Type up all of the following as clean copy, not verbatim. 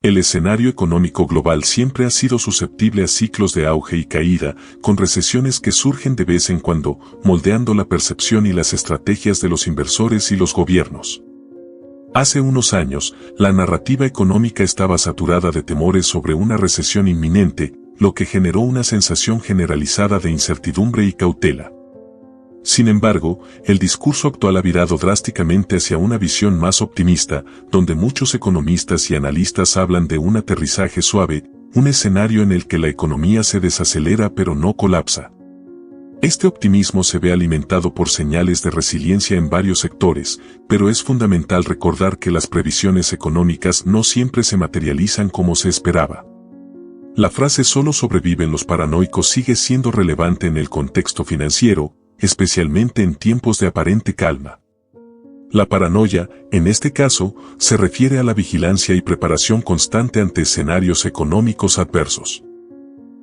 El escenario económico global siempre ha sido susceptible a ciclos de auge y caída, con recesiones que surgen de vez en cuando, moldeando la percepción y las estrategias de los inversores y los gobiernos. Hace unos años, la narrativa económica estaba saturada de temores sobre una recesión inminente, lo que generó una sensación generalizada de incertidumbre y cautela. Sin embargo, el discurso actual ha virado drásticamente hacia una visión más optimista, donde muchos economistas y analistas hablan de un aterrizaje suave, un escenario en el que la economía se desacelera pero no colapsa. Este optimismo se ve alimentado por señales de resiliencia en varios sectores, pero es fundamental recordar que las previsiones económicas no siempre se materializan como se esperaba. La frase "solo sobreviven los paranoicos" sigue siendo relevante en el contexto financiero, especialmente en tiempos de aparente calma. La paranoia, en este caso, se refiere a la vigilancia y preparación constante ante escenarios económicos adversos.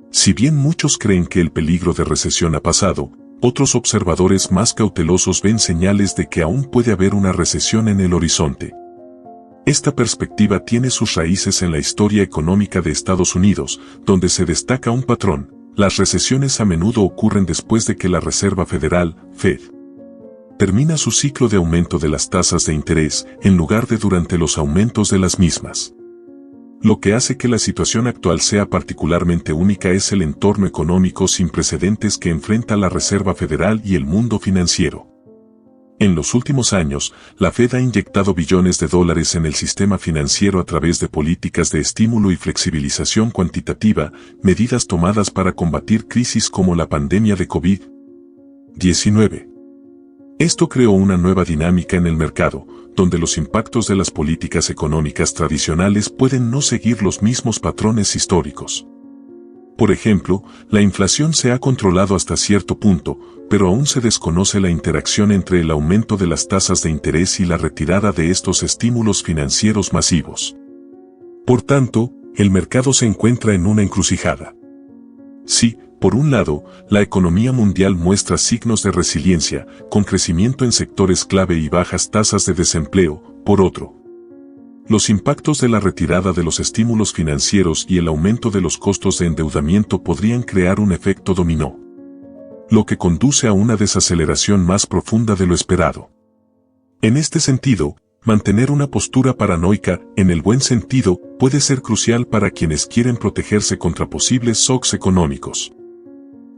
Si bien muchos creen que el peligro de recesión ha pasado, otros observadores más cautelosos ven señales de que aún puede haber una recesión en el horizonte. Esta perspectiva tiene sus raíces en la historia económica de Estados Unidos, donde se destaca un patrón: las recesiones a menudo ocurren después de que la Reserva Federal, Fed, termina su ciclo de aumento de las tasas de interés, en lugar de durante los aumentos de las mismas. Lo que hace que la situación actual sea particularmente única es el entorno económico sin precedentes que enfrenta la Reserva Federal y el mundo financiero. En los últimos años, la Fed ha inyectado billones de dólares en el sistema financiero a través de políticas de estímulo y flexibilización cuantitativa, medidas tomadas para combatir crisis como la pandemia de COVID-19. Esto creó una nueva dinámica en el mercado, donde los impactos de las políticas económicas tradicionales pueden no seguir los mismos patrones históricos. Por ejemplo, la inflación se ha controlado hasta cierto punto, pero aún se desconoce la interacción entre el aumento de las tasas de interés y la retirada de estos estímulos financieros masivos. Por tanto, el mercado se encuentra en una encrucijada. Sí, por un lado, la economía mundial muestra signos de resiliencia, con crecimiento en sectores clave y bajas tasas de desempleo; por otro, los impactos de la retirada de los estímulos financieros y el aumento de los costos de endeudamiento podrían crear un efecto dominó, lo que conduce a una desaceleración más profunda de lo esperado. En este sentido, mantener una postura paranoica, en el buen sentido, puede ser crucial para quienes quieren protegerse contra posibles shocks económicos.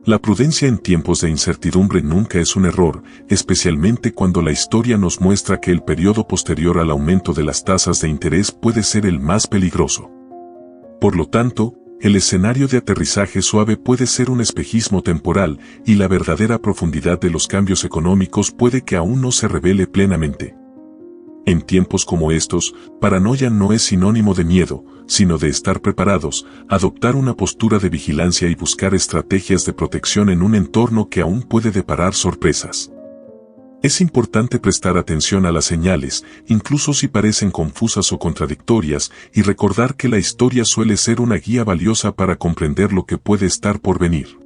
La prudencia en tiempos de incertidumbre nunca es un error, especialmente cuando la historia nos muestra que el periodo posterior al aumento de las tasas de interés puede ser el más peligroso. Por lo tanto, el escenario de aterrizaje suave puede ser un espejismo temporal, y la verdadera profundidad de los cambios económicos puede que aún no se revele plenamente. En tiempos como estos, paranoia no es sinónimo de miedo, sino de estar preparados, adoptar una postura de vigilancia y buscar estrategias de protección en un entorno que aún puede deparar sorpresas. Es importante prestar atención a las señales, incluso si parecen confusas o contradictorias, y recordar que la historia suele ser una guía valiosa para comprender lo que puede estar por venir.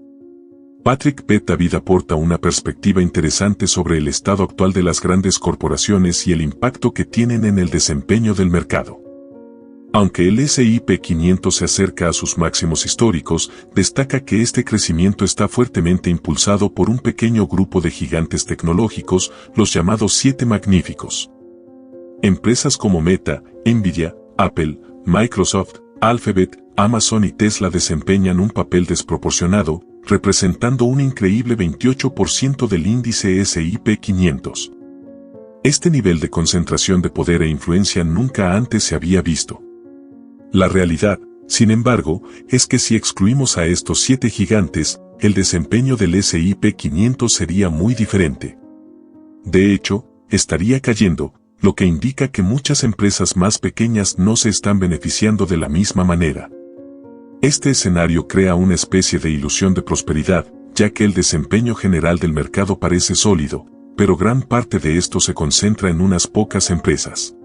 Patrick Bet-David aporta una perspectiva interesante sobre el estado actual de las grandes corporaciones y el impacto que tienen en el desempeño del mercado. Aunque el S&P 500 se acerca a sus máximos históricos, destaca que este crecimiento está fuertemente impulsado por un pequeño grupo de gigantes tecnológicos, los llamados 7 magníficos. Empresas como Meta, Nvidia, Apple, Microsoft, Alphabet, Amazon y Tesla desempeñan un papel desproporcionado, representando un increíble 28% del índice S&P 500. Este nivel de concentración de poder e influencia nunca antes se había visto. La realidad, sin embargo, es que si excluimos a estos 7 gigantes, el desempeño del S&P 500 sería muy diferente. De hecho, estaría cayendo, lo que indica que muchas empresas más pequeñas no se están beneficiando de la misma manera. Este escenario crea una especie de ilusión de prosperidad, ya que el desempeño general del mercado parece sólido, pero gran parte de esto se concentra en unas pocas empresas.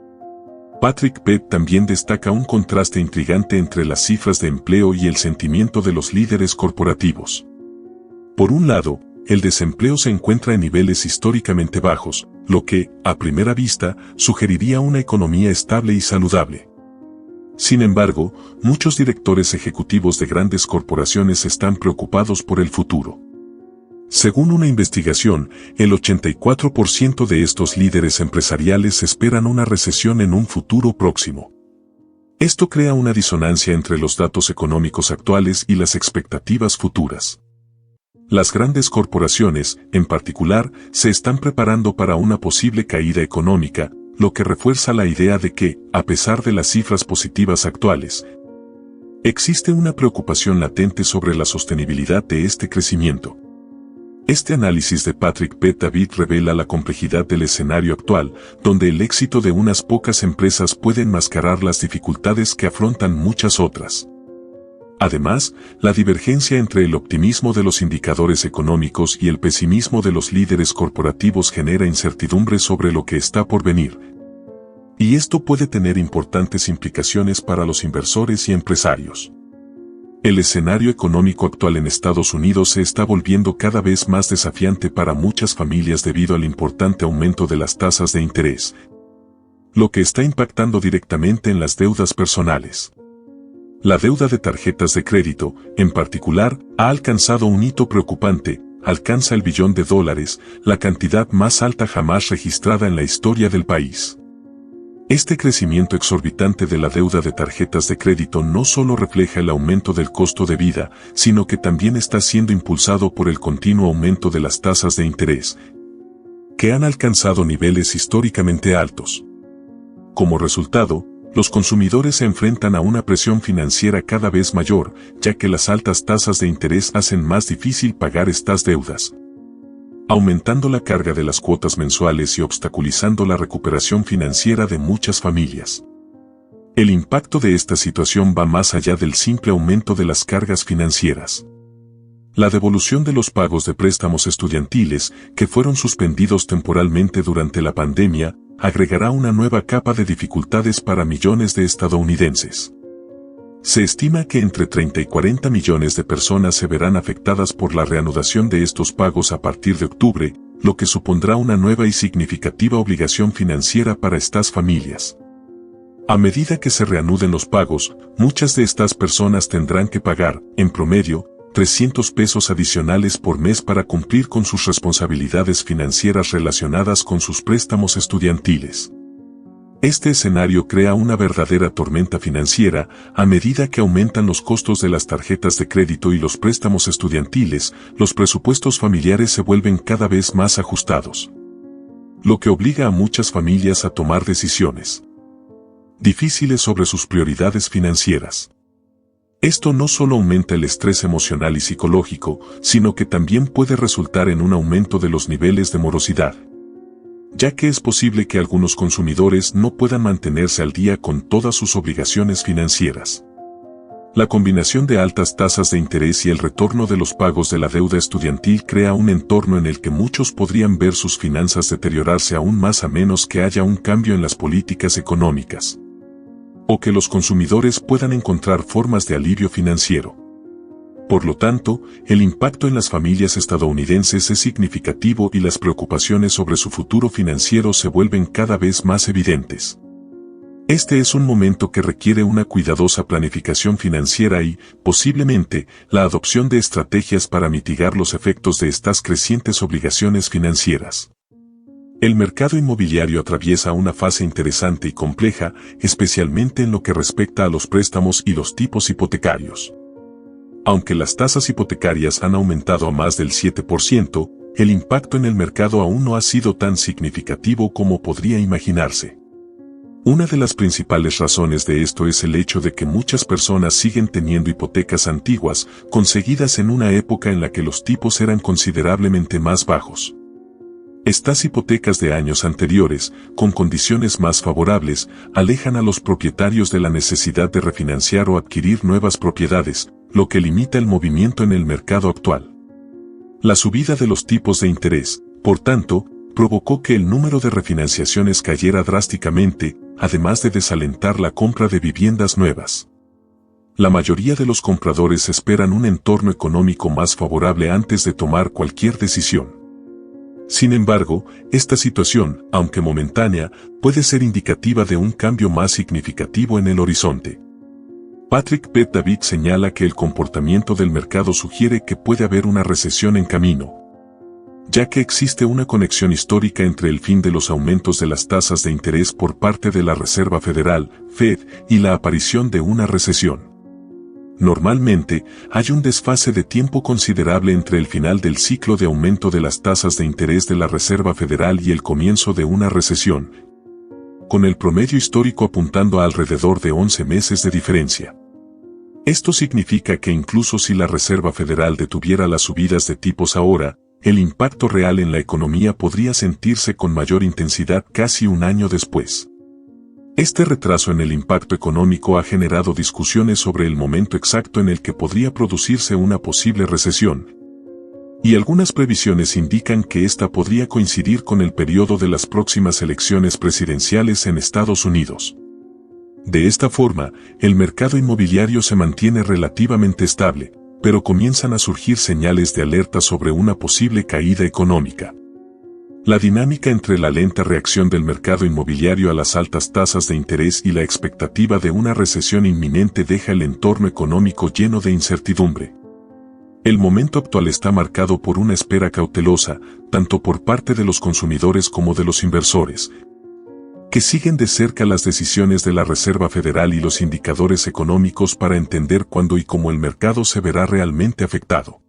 Patrick Bet también destaca un contraste intrigante entre las cifras de empleo y el sentimiento de los líderes corporativos. Por un lado, el desempleo se encuentra en niveles históricamente bajos, lo que, a primera vista, sugeriría una economía estable y saludable. Sin embargo, muchos directores ejecutivos de grandes corporaciones están preocupados por el futuro. Según una investigación, el 84% de estos líderes empresariales esperan una recesión en un futuro próximo. Esto crea una disonancia entre los datos económicos actuales y las expectativas futuras. Las grandes corporaciones, en particular, se están preparando para una posible caída económica, lo que refuerza la idea de que, a pesar de las cifras positivas actuales, existe una preocupación latente sobre la sostenibilidad de este crecimiento. Este análisis de Patrick P. David revela la complejidad del escenario actual, donde el éxito de unas pocas empresas puede enmascarar las dificultades que afrontan muchas otras. Además, la divergencia entre el optimismo de los indicadores económicos y el pesimismo de los líderes corporativos genera incertidumbre sobre lo que está por venir. Y esto puede tener importantes implicaciones para los inversores y empresarios. El escenario económico actual en Estados Unidos se está volviendo cada vez más desafiante para muchas familias debido al importante aumento de las tasas de interés, lo que está impactando directamente en las deudas personales. La deuda de tarjetas de crédito, en particular, ha alcanzado un hito preocupante, alcanza el $1 billón, la cantidad más alta jamás registrada en la historia del país. Este crecimiento exorbitante de la deuda de tarjetas de crédito no solo refleja el aumento del costo de vida, sino que también está siendo impulsado por el continuo aumento de las tasas de interés, que han alcanzado niveles históricamente altos. Como resultado, los consumidores se enfrentan a una presión financiera cada vez mayor, ya que las altas tasas de interés hacen más difícil pagar estas deudas, aumentando la carga de las cuotas mensuales y obstaculizando la recuperación financiera de muchas familias. El impacto de esta situación va más allá del simple aumento de las cargas financieras. La devolución de los pagos de préstamos estudiantiles, que fueron suspendidos temporalmente durante la pandemia, agregará una nueva capa de dificultades para millones de estadounidenses. Se estima que entre 30 y 40 millones de personas se verán afectadas por la reanudación de estos pagos a partir de octubre, lo que supondrá una nueva y significativa obligación financiera para estas familias. A medida que se reanuden los pagos, muchas de estas personas tendrán que pagar, en promedio, $300 adicionales por mes para cumplir con sus responsabilidades financieras relacionadas con sus préstamos estudiantiles. Este escenario crea una verdadera tormenta financiera a medida que aumentan los costos de las tarjetas de crédito y los préstamos estudiantiles, los presupuestos familiares se vuelven cada vez más ajustados, lo que obliga a muchas familias a tomar decisiones difíciles sobre sus prioridades financieras. Esto no solo aumenta el estrés emocional y psicológico, sino que también puede resultar en un aumento de los niveles de morosidad, ya que es posible que algunos consumidores no puedan mantenerse al día con todas sus obligaciones financieras. La combinación de altas tasas de interés y el retorno de los pagos de la deuda estudiantil crea un entorno en el que muchos podrían ver sus finanzas deteriorarse aún más a menos que haya un cambio en las políticas económicas, o que los consumidores puedan encontrar formas de alivio financiero. Por lo tanto, el impacto en las familias estadounidenses es significativo y las preocupaciones sobre su futuro financiero se vuelven cada vez más evidentes. Este es un momento que requiere una cuidadosa planificación financiera y, posiblemente, la adopción de estrategias para mitigar los efectos de estas crecientes obligaciones financieras. El mercado inmobiliario atraviesa una fase interesante y compleja, especialmente en lo que respecta a los préstamos y los tipos hipotecarios. Aunque las tasas hipotecarias han aumentado a más del 7%, el impacto en el mercado aún no ha sido tan significativo como podría imaginarse. Una de las principales razones de esto es el hecho de que muchas personas siguen teniendo hipotecas antiguas, conseguidas en una época en la que los tipos eran considerablemente más bajos. Estas hipotecas de años anteriores, con condiciones más favorables, alejan a los propietarios de la necesidad de refinanciar o adquirir nuevas propiedades, lo que limita el movimiento en el mercado actual. La subida de los tipos de interés, por tanto, provocó que el número de refinanciaciones cayera drásticamente, además de desalentar la compra de viviendas nuevas. La mayoría de los compradores esperan un entorno económico más favorable antes de tomar cualquier decisión. Sin embargo, esta situación, aunque momentánea, puede ser indicativa de un cambio más significativo en el horizonte. Patrick Bet-David señala que el comportamiento del mercado sugiere que puede haber una recesión en camino, ya que existe una conexión histórica entre el fin de los aumentos de las tasas de interés por parte de la Reserva Federal, Fed, y la aparición de una recesión. Normalmente, hay un desfase de tiempo considerable entre el final del ciclo de aumento de las tasas de interés de la Reserva Federal y el comienzo de una recesión, con el promedio histórico apuntando a alrededor de 11 meses de diferencia. Esto significa que incluso si la Reserva Federal detuviera las subidas de tipos ahora, el impacto real en la economía podría sentirse con mayor intensidad casi un año después. Este retraso en el impacto económico ha generado discusiones sobre el momento exacto en el que podría producirse una posible recesión, y algunas previsiones indican que esta podría coincidir con el periodo de las próximas elecciones presidenciales en Estados Unidos. De esta forma, el mercado inmobiliario se mantiene relativamente estable, pero comienzan a surgir señales de alerta sobre una posible caída económica. La dinámica entre la lenta reacción del mercado inmobiliario a las altas tasas de interés y la expectativa de una recesión inminente deja el entorno económico lleno de incertidumbre. El momento actual está marcado por una espera cautelosa, tanto por parte de los consumidores como de los inversores, que siguen de cerca las decisiones de la Reserva Federal y los indicadores económicos para entender cuándo y cómo el mercado se verá realmente afectado.